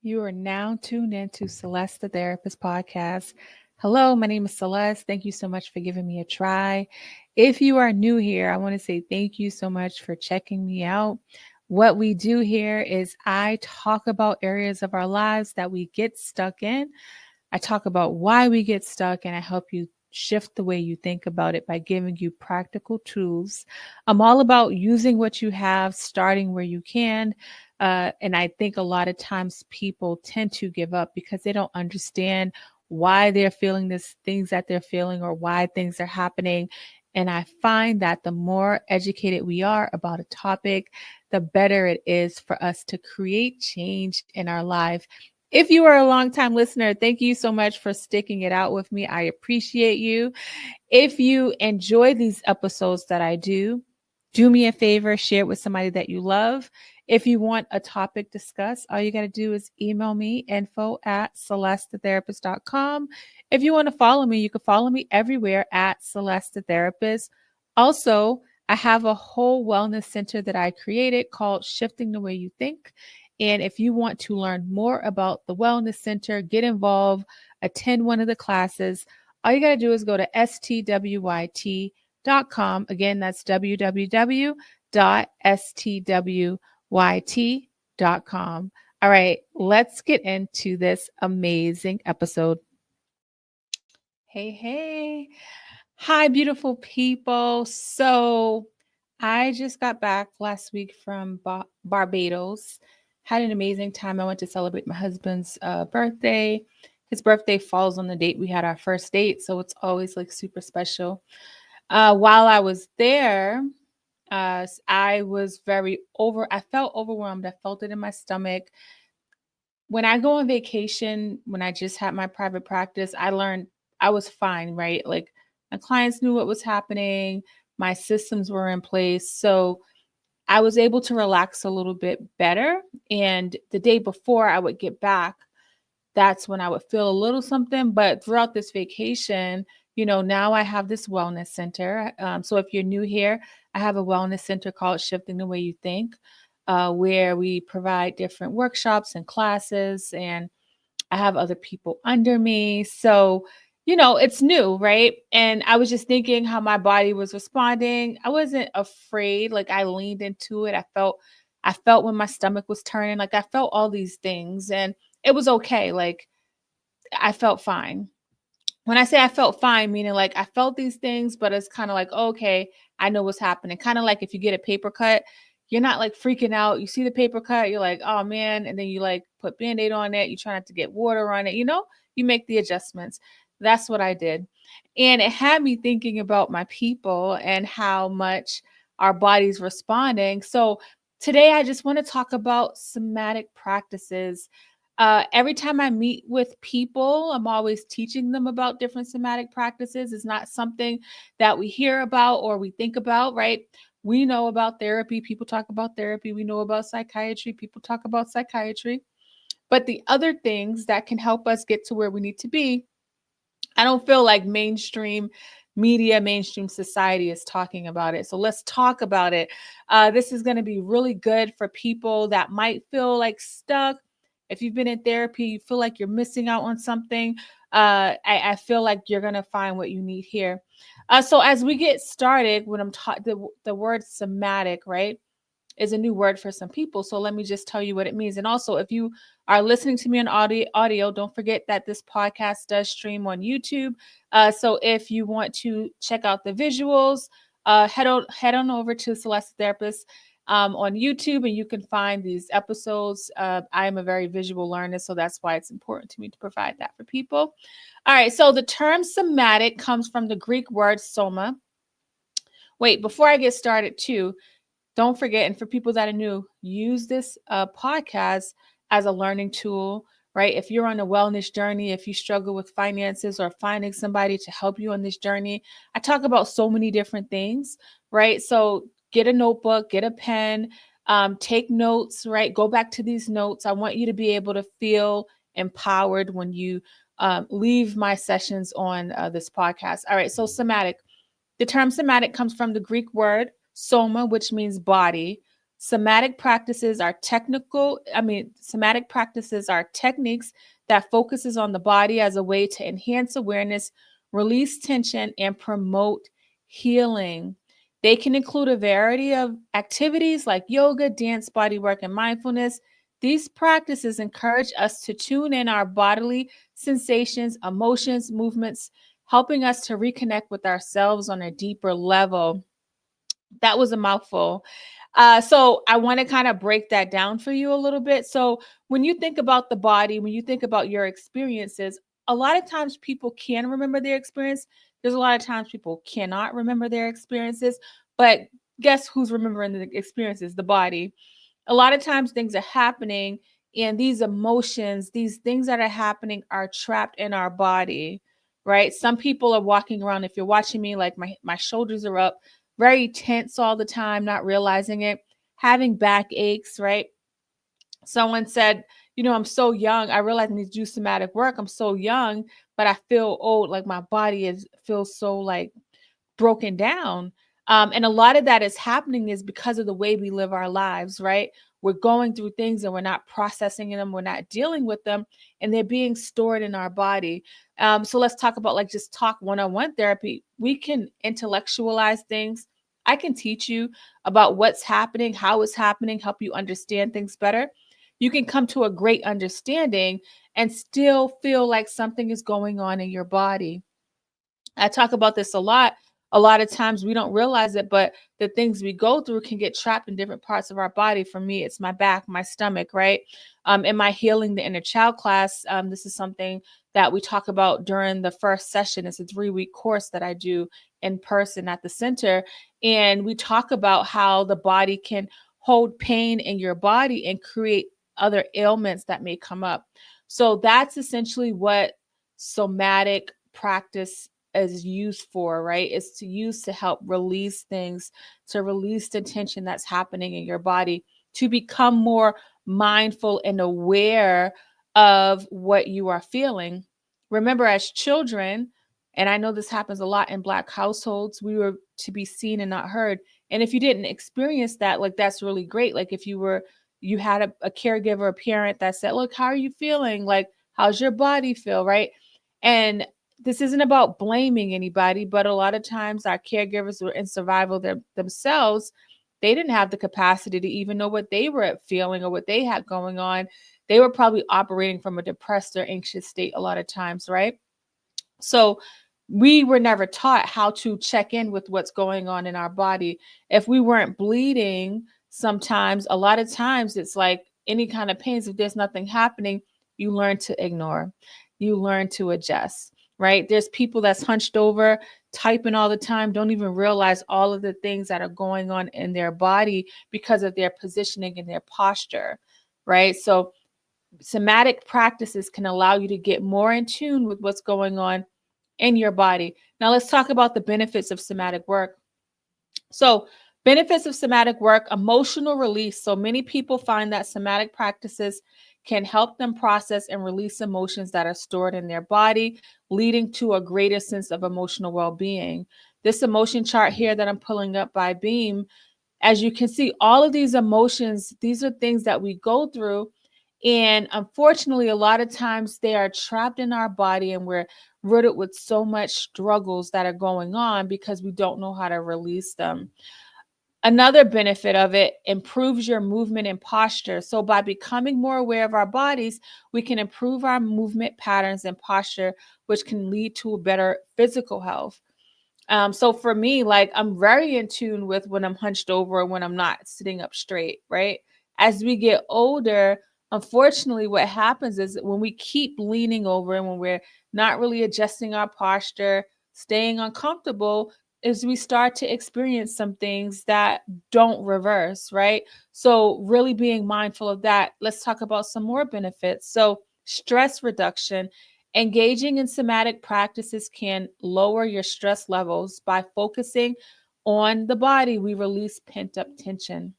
You are now tuned into Celeste the Therapist Podcast. Hello, my name is Celeste. Thank you so much for giving me a try. If you are new here, I want to say thank you so much for checking me out. What we do here is I talk about areas of our lives that we get stuck in. I talk about why we get stuck, and I help you shift the way you think about it by giving you practical tools. I'm all about using what you have, starting where you can. And I think a lot of times people tend to give up because they don't understand why they're feeling this things that they're feeling or why things are happening. And I find that the more educated we are about a topic, the better it is for us to create change in our life. If you are a longtime listener, thank you so much for sticking it out with me. I appreciate you. If you enjoy these episodes that I do me a favor, share it with somebody that you love. If you want a topic discussed, all you got to do is email me info@celestethetherapist.com. If you want to follow me, you can follow me everywhere at Celeste the Therapist. Also, I have a whole wellness center that I created called Shifting the Way You Think. And if you want to learn more about the Wellness Center, get involved, attend one of the classes, all you got to do is go to stwyt.com. Again, that's www.stwyt.com. All right, let's get into this amazing episode. Hey, hey. Hi, beautiful people. So, I just got back last week from Barbados. Had an amazing time. I went to celebrate my husband's birthday. His birthday falls on the date we had our first date, so it's always like super special. While I was there, I felt overwhelmed. I felt it in my stomach. When I go on vacation, when I just had my private practice, I learned I was fine, right? Like my clients knew what was happening, my systems were in place. So I was able to relax a little bit better. And the day before I would get back, that's when I would feel a little something. But throughout this vacation, now I have this wellness center. So if you're new here, I have a wellness center called Shifting the Way You Think, where we provide different workshops and classes, and I have other people under me. So, it's new, right? And I was just thinking how my body was responding. I wasn't afraid. Like I leaned into it. I felt when my stomach was turning, like I felt all these things and it was okay. Like I felt fine. When I say I felt fine, meaning like I felt these things, but it's kind of like, okay, I know what's happening. Kind of like if you get a paper cut, you're not like freaking out. You see the paper cut, you're like, oh man. And then you like put Band-Aid on it. You try not to get water on it. You make the adjustments. That's what I did. And it had me thinking about my people and how much our body's responding. So today I just want to talk about somatic practices. Every time I meet with people, I'm always teaching them about different somatic practices. It's not something that we hear about or we think about, right? We know about therapy. People talk about therapy. We know about psychiatry. People talk about psychiatry. But the other things that can help us get to where we need to be, I don't feel like mainstream media, mainstream society is talking about it. So let's talk about it. This is going to be really good for people that might feel like stuck. If you've been in therapy, you feel like you're missing out on something. I feel like you're going to find what you need here. So as we get started, when I'm taught the word somatic, right, is a new word for some people. So let me just tell you what it means. And also, if you are listening to me on audio, don't forget that this podcast does stream on YouTube. So if you want to check out the visuals, head on over to Celeste Therapist on YouTube, and you can find these episodes. I am a very visual learner, so that's why it's important to me to provide that for people. All right, so the term somatic comes from the Greek word soma. Wait, before I get started too, don't forget, and for people that are new, use this podcast as a learning tool, right? If you're on a wellness journey, if you struggle with finances or finding somebody to help you on this journey, I talk about so many different things, right? So get a notebook, get a pen, take notes, right? Go back to these notes. I want you to be able to feel empowered when you leave my sessions on this podcast. All right, so somatic. The term somatic comes from the Greek word soma, which means body, Somatic practices are techniques that focuses on the body as a way to enhance awareness, release tension, and promote healing. They can include a variety of activities like yoga, dance, body work, and mindfulness. These practices encourage us to tune in our bodily sensations, emotions, movements, helping us to reconnect with ourselves on a deeper level. That was a mouthful. So I want to kind of break that down for you a little bit. So when you think about the body, when you think about your experiences, a lot of times people can remember their experience. There's a lot of times people cannot remember their experiences, but guess who's remembering the experiences? The body. A lot of times things are happening, and these emotions, these things that are happening are trapped in our body, right? Some people are walking around, if you're watching me, like my shoulders are up, very tense all the time, not realizing it, having back aches, right? Someone said, I'm so young. I realize I need to do somatic work. I'm so young, but I feel old. Like my body feels so like broken down. And a lot of that is happening is because of the way we live our lives, right? We're going through things and we're not processing them, we're not dealing with them, and they're being stored in our body. So let's talk about like just talk one-on-one therapy. We can intellectualize things. I can teach you about what's happening, how it's happening, help you understand things better. You can come to a great understanding and still feel like something is going on in your body. I talk about this a lot. A lot of times we don't realize it, but the things we go through can get trapped in different parts of our body. For me, it's my back, my stomach, right? In my Healing the Inner Child class, this is something that we talk about during the first session. It's a 3-week course that I do in person at the center. And we talk about how the body can hold pain in your body and create other ailments that may come up. So that's essentially what somatic practice is used for, right? It's to use to help release things, to release the tension that's happening in your body, to become more mindful and aware of what you are feeling. Remember, as children, and I know this happens a lot in Black households, we were to be seen and not heard. And if you didn't experience that, like that's really great. Like if you had a caregiver, a parent that said, look, how are you feeling? Like, how's your body feel? Right. And this isn't about blaming anybody, but a lot of times our caregivers were in survival themselves. They didn't have the capacity to even know what they were feeling or what they had going on. They were probably operating from a depressed or anxious state a lot of times, right? So we were never taught how to check in with what's going on in our body. If we weren't bleeding, sometimes, a lot of times, it's like any kind of pains, if there's nothing happening, you learn to ignore, you learn to adjust, right? There's people that's hunched over, typing all the time, don't even realize all of the things that are going on in their body because of their positioning and their posture, right? So somatic practices can allow you to get more in tune with what's going on in your body. Now, let's talk about the benefits of somatic work. So, benefits of somatic work, emotional release. So, many people find that somatic practices can help them process and release emotions that are stored in their body, leading to a greater sense of emotional well being. This emotion chart here that I'm pulling up by Beam, as you can see, all of these emotions, these are things that we go through. And unfortunately, a lot of times they are trapped in our body and we're riddled with so much struggles that are going on because we don't know how to release them. Another benefit of it improves your movement and posture. So, by becoming more aware of our bodies, we can improve our movement patterns and posture, which can lead to a better physical health. So for me, like I'm very in tune with when I'm hunched over and when I'm not sitting up straight, right? As we get older, unfortunately, what happens is that when we keep leaning over and when we're not really adjusting our posture, staying uncomfortable, is we start to experience some things that don't reverse, right? So really being mindful of that. Let's talk about some more benefits. So stress reduction. Engaging in somatic practices can lower your stress levels by focusing on the body. We release pent up tension.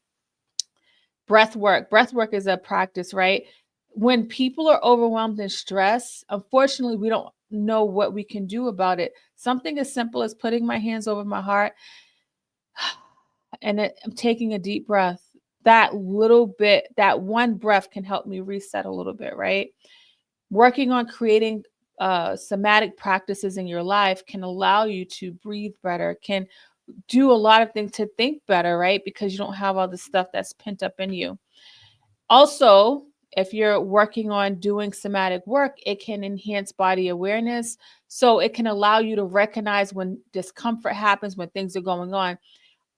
Breath work. Breath work is a practice, right? When people are overwhelmed and stressed, unfortunately, we don't know what we can do about it. Something as simple as putting my hands over my heart and I'm taking a deep breath. that little bit, that one breath can help me reset a little bit, right? Working on creating somatic practices in your life can allow you to breathe better, can do a lot of things to think better, right? Because you don't have all the stuff that's pent up in you. Also, if you're working on doing somatic work, it can enhance body awareness. So it can allow you to recognize when discomfort happens, when things are going on.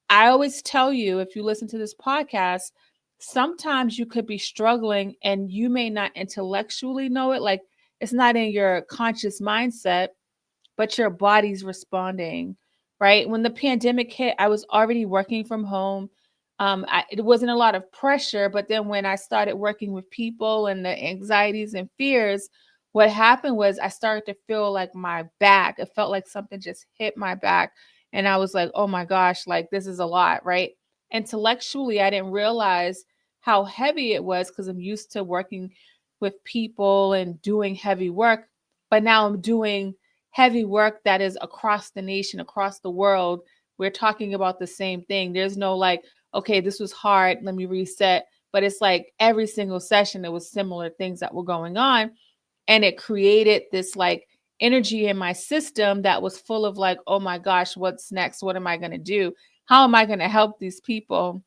I always tell you, if you listen to this podcast, sometimes you could be struggling and you may not intellectually know it. Like it's not in your conscious mindset, but your body's responding, right? When the pandemic hit, I was already working from home. It wasn't a lot of pressure, but then when I started working with people and the anxieties and fears, what happened was I started to feel like my back, it felt like something just hit my back. And I was like, oh my gosh, like this is a lot, right? Intellectually, I didn't realize how heavy it was because I'm used to working with people and doing heavy work. But now I'm doing heavy work that is across the nation, across the world. We're talking about the same thing. There's no like, okay, this was hard, let me reset. But it's like every single session, there was similar things that were going on. And it created this like energy in my system that was full of like, oh my gosh, what's next? What am I going to do? How am I going to help these people?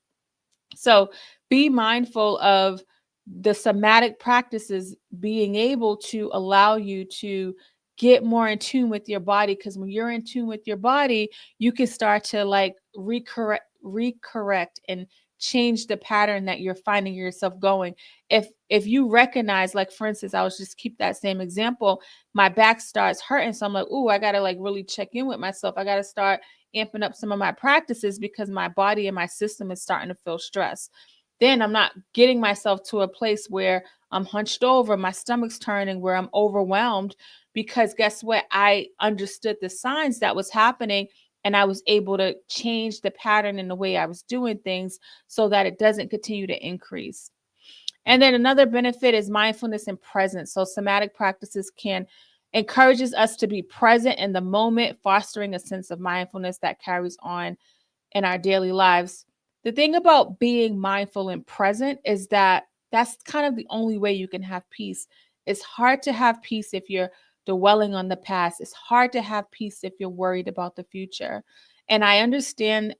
So be mindful of the somatic practices being able to allow you to get more in tune with your body, because when you're in tune with your body, you can start to like recorrect and change the pattern that you're finding yourself going. If you recognize, like for instance, I was just keep that same example, my back starts hurting, so I'm like, oh, I gotta like really check in with myself. I gotta start amping up some of my practices because my body and my system is starting to feel stress. Then I'm not getting myself to a place where I'm hunched over, my stomach's turning, where I'm overwhelmed, because guess what? I understood the signs that was happening and I was able to change the pattern in the way I was doing things so that it doesn't continue to increase. And then another benefit is mindfulness and presence. So somatic practices can encourages us to be present in the moment, fostering a sense of mindfulness that carries on in our daily lives. The thing about being mindful and present is that that's kind of the only way you can have peace. It's hard to have peace if you're dwelling on the past. It's hard to have peace if you're worried about the future. And I understand,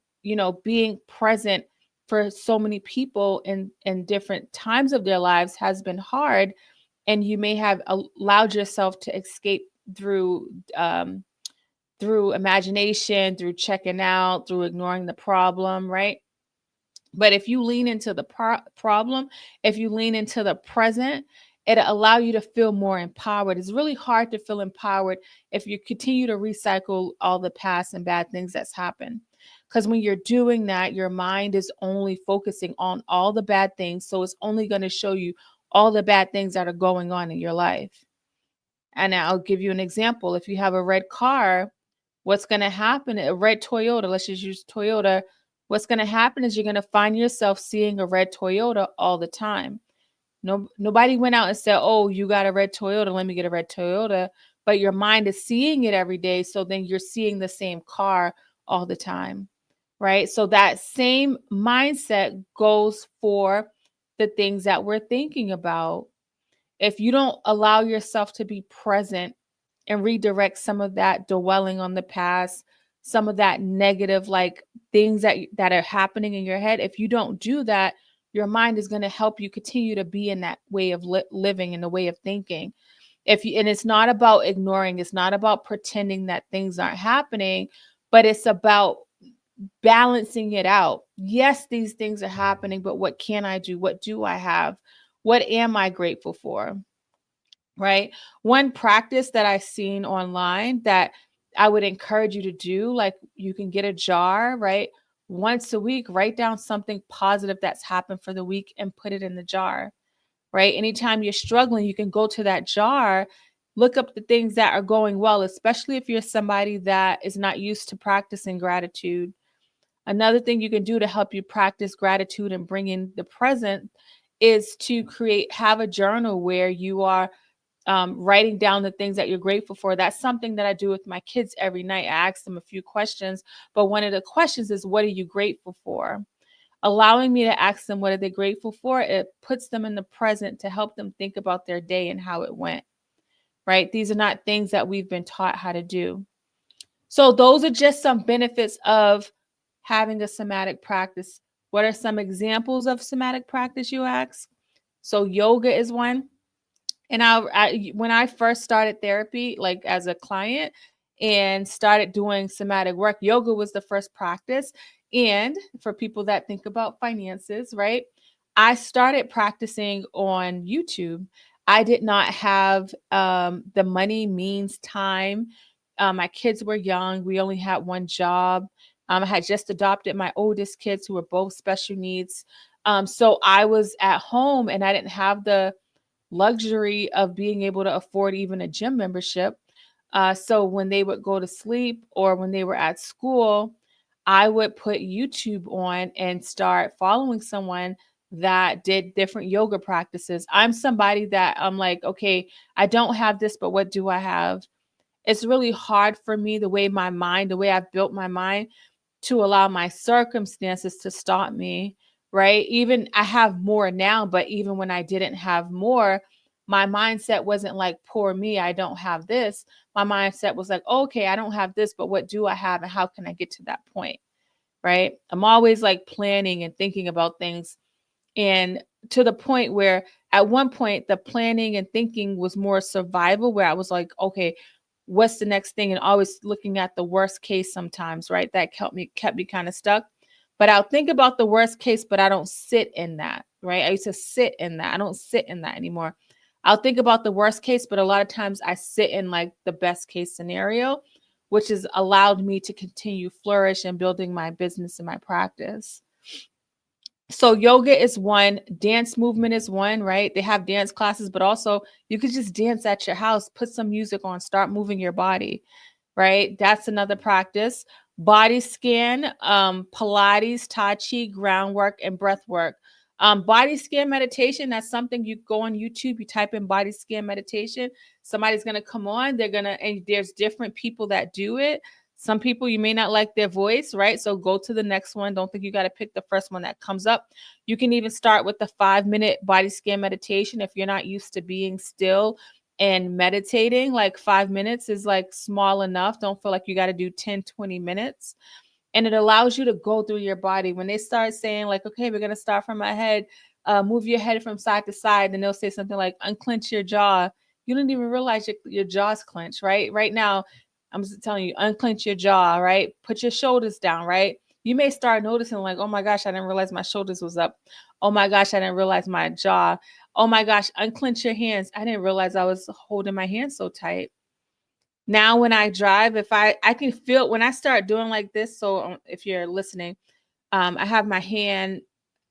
being present for so many people in different times of their lives has been hard, and you may have allowed yourself to escape through through imagination, through checking out, through ignoring the problem, right? But if you lean into the problem, if you lean into the present, it'll allow you to feel more empowered. It's really hard to feel empowered if you continue to recycle all the past and bad things that's happened. Because when you're doing that, your mind is only focusing on all the bad things. So it's only going to show you all the bad things that are going on in your life. And I'll give you an example. If you have a red car, what's going to happen? A red Toyota, let's just use Toyota. What's going to happen is you're going to find yourself seeing a red Toyota all the time. No, nobody went out and said, oh, you got a red Toyota, let me get a red Toyota. But your mind is seeing it every day. So then you're seeing the same car all the time, right? So that same mindset goes for the things that we're thinking about. If you don't allow yourself to be present and redirect some of that dwelling on the past, some of that negative like things that are happening in your head, if you don't do that, your mind is going to help you continue to be in that way of living, in the way of thinking. If you, and it's not about ignoring, it's not about pretending that things aren't happening, but it's about balancing it out. Yes, these things are happening, but what can I do? What do I have? What am I grateful for? Right? One practice that I've seen online that I would encourage you to do, like you can get a jar, right? Once a week, write down something positive that's happened for the week and put it in the jar, right? Anytime you're struggling, you can go to that jar, look up the things that are going well, especially if you're somebody that is not used to practicing gratitude. Another thing you can do to help you practice gratitude and bring in the present is to have a journal where you are writing down the things that you're grateful for. That's something that I do with my kids every night. I ask them a few questions, but one of the questions is, what are you grateful for? allowing me to ask them what are they grateful for, it puts them in the present to help them think about their day and how it went, right? These are not things that we've been taught how to do. So those are just some benefits of having a somatic practice. What are some examples of somatic practice, you ask? So yoga is one. And when I first started therapy, like as a client and started doing somatic work, yoga was the first practice. And for people that think about finances, right? I started practicing on YouTube. I did not have the money, means, time. My kids were young. We only had one job. I had just adopted my oldest kids who were both special needs. So I was at home and I didn't have the luxury of being able to afford even a gym membership. So when they would go to sleep or when they were at school, I would put YouTube on and start following someone that did different yoga practices. I'm somebody that I'm like, okay, I don't have this, but what do I have? It's really hard for me, the way I've built my mind, to allow my circumstances to stop me, right? Even I have more now, but even when I didn't have more, my mindset wasn't like, poor me, I don't have this. My mindset was like, okay, I don't have this, but what do I have and how can I get to that point, right? I'm always like planning and thinking about things. And to the point where at one point the planning and thinking was more survival, where I was like, okay, what's the next thing? And always looking at the worst case sometimes, right? That kept me kind of stuck. But I'll think about the worst case, but I don't sit in that, right? I used to sit in that. I don't sit in that anymore. I'll think about the worst case, but a lot of times I sit in like the best case scenario, which has allowed me to continue flourish and building my business and my practice. So yoga is one, dance movement is one, right? They have dance classes, but also you could just dance at your house, put some music on, start moving your body, right? That's another practice. Body scan, Pilates, Tai Chi, groundwork, and breath work. Body scan meditation, that's something you go on YouTube, you type in body scan meditation. Somebody's going to come on, and there's different people that do it. Some people, you may not like their voice, right? So go to the next one. Don't think you got to pick the first one that comes up. You can even start with the 5-minute body scan meditation if you're not used to being still and meditating. Like 5 minutes is like small enough. Don't feel like you got to do 10, 20 minutes. And it allows you to go through your body. When they start saying like, okay, we're going to start from my head, move your head from side to side. And they'll say something like unclench your jaw. You don't even realize your jaw's clenched, right? Right now, I'm just telling you, unclench your jaw, right? Put your shoulders down, right? You may start noticing like, oh my gosh, I didn't realize my shoulders was up. Oh my gosh, I didn't realize my jaw. Oh my gosh, unclench your hands. I didn't realize I was holding my hands so tight. Now when I drive, if I can feel when I start doing like this. So if you're listening, I have my hand,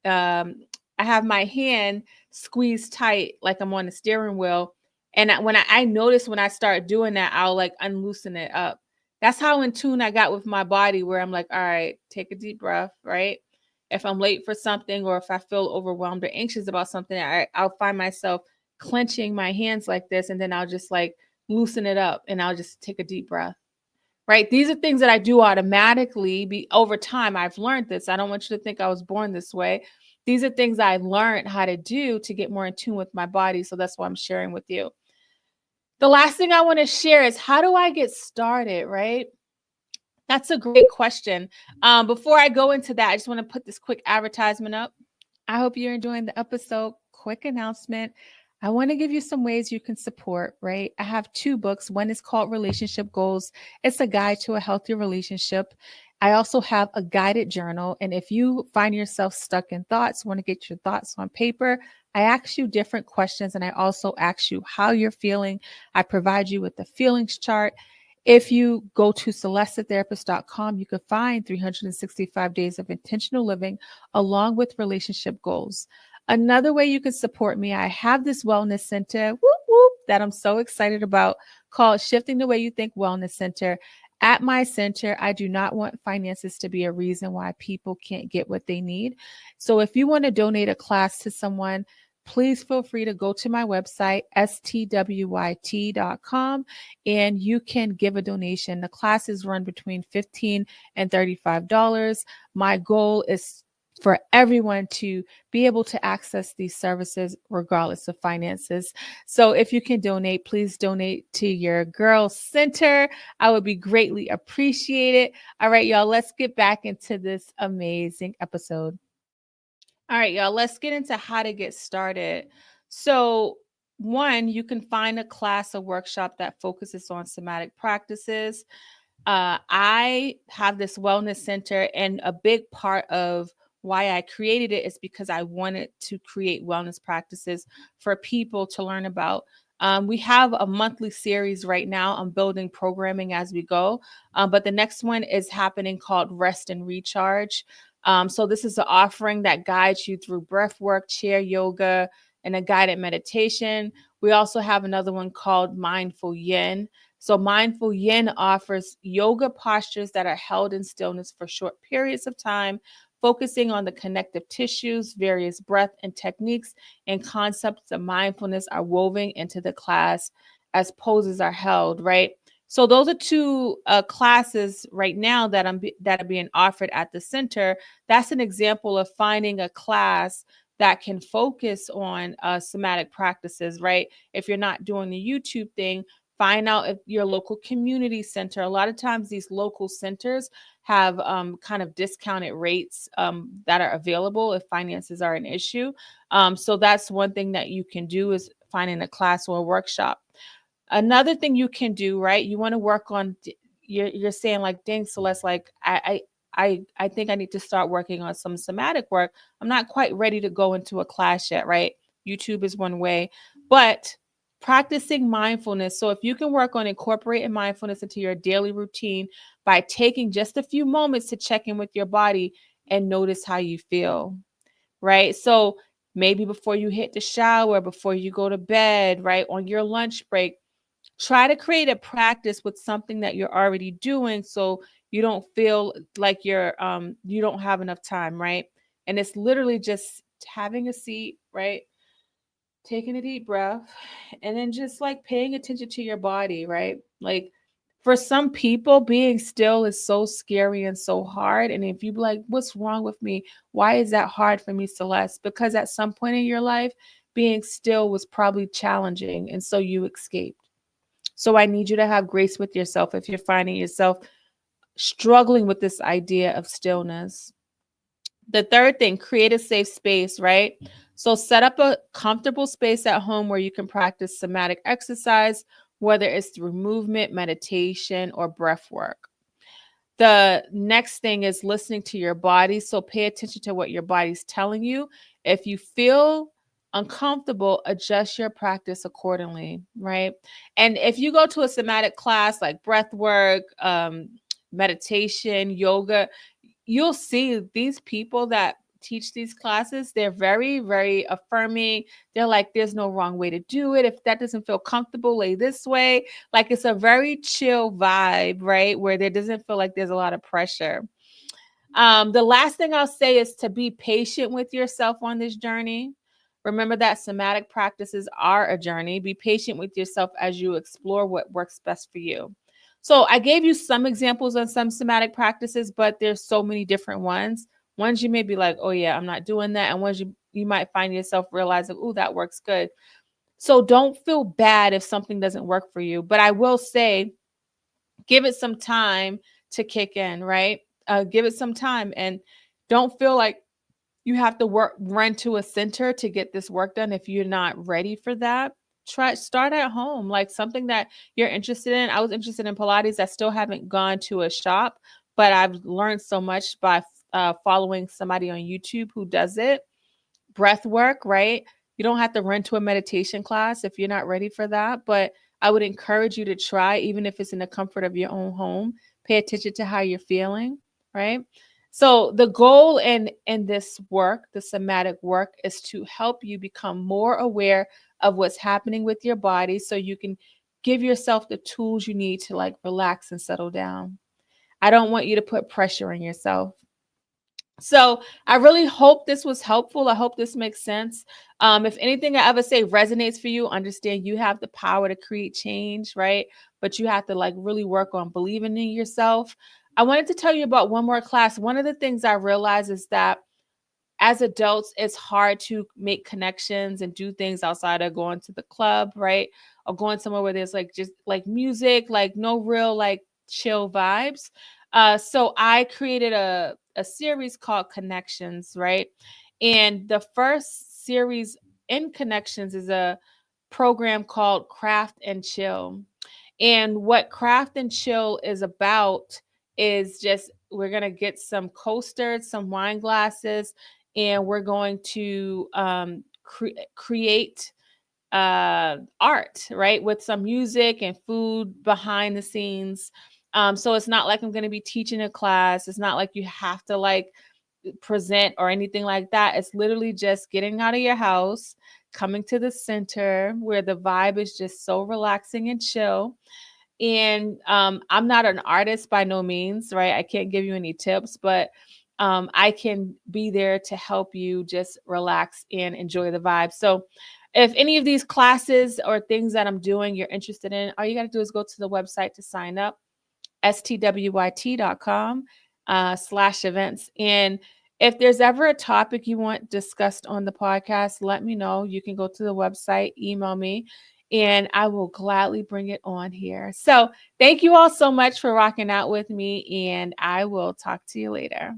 um, I have my hand squeezed tight like I'm on the steering wheel. And when I notice when I start doing that, I'll like unloosen it up. That's how in tune I got with my body, where I'm like, all right, take a deep breath, right? If I'm late for something or if I feel overwhelmed or anxious about something, I'll find myself clenching my hands like this. And then I'll just like loosen it up and I'll just take a deep breath. Right? These are things that I do automatically over time. I've learned this. I don't want you to think I was born this way. These are things I learned how to do to get more in tune with my body. So that's what I'm sharing with you. The last thing I want to share is, how do I get started, right? That's a great question. Before I go into that, I just want to put this quick advertisement up. I hope you're enjoying the episode. Quick announcement. I want to give you some ways you can support, right? I have 2 books. One is called Relationship Goals. It's a guide to a healthy relationship. I also have a guided journal. And if you find yourself stuck in thoughts, want to get your thoughts on paper, I ask you different questions. And I also ask you how you're feeling. I provide you with the feelings chart. If you go to celestethetherapist.com, you can find 365 days of intentional living along with relationship goals. Another way you can support me, I have this wellness center, whoop, whoop, that I'm so excited about, called Shifting the Way You Think Wellness Center. At my center, I do not want finances to be a reason why people can't get what they need. So if you want to donate a class to someone, please feel free to go to my website, stwyt.com, and you can give a donation. The classes run between $15 and $35. My goal is for everyone to be able to access these services regardless of finances. So if you can donate, please donate to your girl center. I would be greatly appreciated. All right, y'all, let's get back into this amazing episode. All right, y'all, let's get into how to get started. So, one, you can find a class, a workshop that focuses on somatic practices. I have this wellness center, and a big part of why I created it is because I wanted to create wellness practices for people to learn about. We have a monthly series right now. I'm building programming as we go, but the next one is happening called Rest and Recharge. So this is an offering that guides you through breath work, chair yoga, and a guided meditation. We also have another one called Mindful Yin. So, Mindful Yin offers yoga postures that are held in stillness for short periods of time, focusing on the connective tissues, various breath and techniques, and concepts of mindfulness are woven into the class as poses are held, right? So those are two classes right now that are being offered at the center. That's an example of finding a class that can focus on somatic practices, right? If you're not doing the YouTube thing, find out if your local community center. A lot of times these local centers have kind of discounted rates that are available if finances are an issue. So that's one thing that you can do is finding a class or a workshop. Another thing you can do, right? You want to work on. You're saying like, dang, Celeste, like I think I need to start working on some somatic work. I'm not quite ready to go into a class yet, right? YouTube is one way, but practicing mindfulness. So if you can work on incorporating mindfulness into your daily routine by taking just a few moments to check in with your body and notice how you feel, right? So maybe before you hit the shower, before you go to bed, right? On your lunch break, try to create a practice with something that you're already doing so you don't feel like you don't have enough time, right? And it's literally just having a seat, right? Taking a deep breath and then just like paying attention to your body, right? Like for some people, being still is so scary and so hard. And if you be like, what's wrong with me? Why is that hard for me, Celeste? Because at some point in your life, being still was probably challenging. And so you escaped. So I need you to have grace with yourself if you're finding yourself struggling with this idea of stillness. The third thing, create a safe space, right? So set up a comfortable space at home where you can practice somatic exercise, whether it's through movement, meditation, or breath work. The next thing is listening to your body. So pay attention to what your body's telling you. If you feel uncomfortable, adjust your practice accordingly, right? And if you go to a somatic class like breath work, meditation, yoga, you'll see these people that teach these classes, they're very, very affirming. They're like, there's no wrong way to do it. If that doesn't feel comfortable, lay this way. Like it's a very chill vibe, right? Where there doesn't feel like there's a lot of pressure. The last thing I'll say is to be patient with yourself on this journey. Remember that somatic practices are a journey. Be patient with yourself as you explore what works best for you. So I gave you some examples on some somatic practices, but there's so many different ones. Ones you may be like, oh yeah, I'm not doing that. And ones you might find yourself realizing, oh, that works good. So don't feel bad if something doesn't work for you. But I will say, give it some time to kick in, right? Give it some time and don't feel like you have to run to a center to get this work done if you're not ready for that. Start at home, like something that you're interested in. I was interested in Pilates. I still haven't gone to a shop, but I've learned so much by following somebody on YouTube who does it. Breath work, right? You don't have to run to a meditation class if you're not ready for that, but I would encourage you to try, even if it's in the comfort of your own home. Pay attention to how you're feeling, right? So the goal in this work, the somatic work, is to help you become more aware of what's happening with your body so you can give yourself the tools you need to like relax and settle down. I don't want you to put pressure on yourself. So I really hope this was helpful. I hope this makes sense. If anything I ever say resonates for you, understand you have the power to create change, right? But you have to like really work on believing in yourself. I wanted to tell you about one more class. One of the things I realized is that as adults, it's hard to make connections and do things outside of going to the club, right? Or going somewhere where there's like just like music, like no real like chill vibes. So I created a series called Connections, right? And the first series in Connections is a program called Craft and Chill. And what Craft and Chill is about is just we're going to get some coasters, some wine glasses, and we're going to create art, right? With some music and food behind the scenes. So it's not like I'm going to be teaching a class. It's not like you have to like present or anything like that. It's literally just getting out of your house, coming to the center where the vibe is just so relaxing and chill. And I'm not an artist by no means, right? I can't give you any tips, but I can be there to help you just relax and enjoy the vibe. So if any of these classes or things that I'm doing you're interested in, all you got to do is go to the website to sign up, stwyt.com /events. And if there's ever a topic you want discussed on the podcast, let me know. You can go to the website, email me, and I will gladly bring it on here. So thank you all so much for rocking out with me, and I will talk to you later.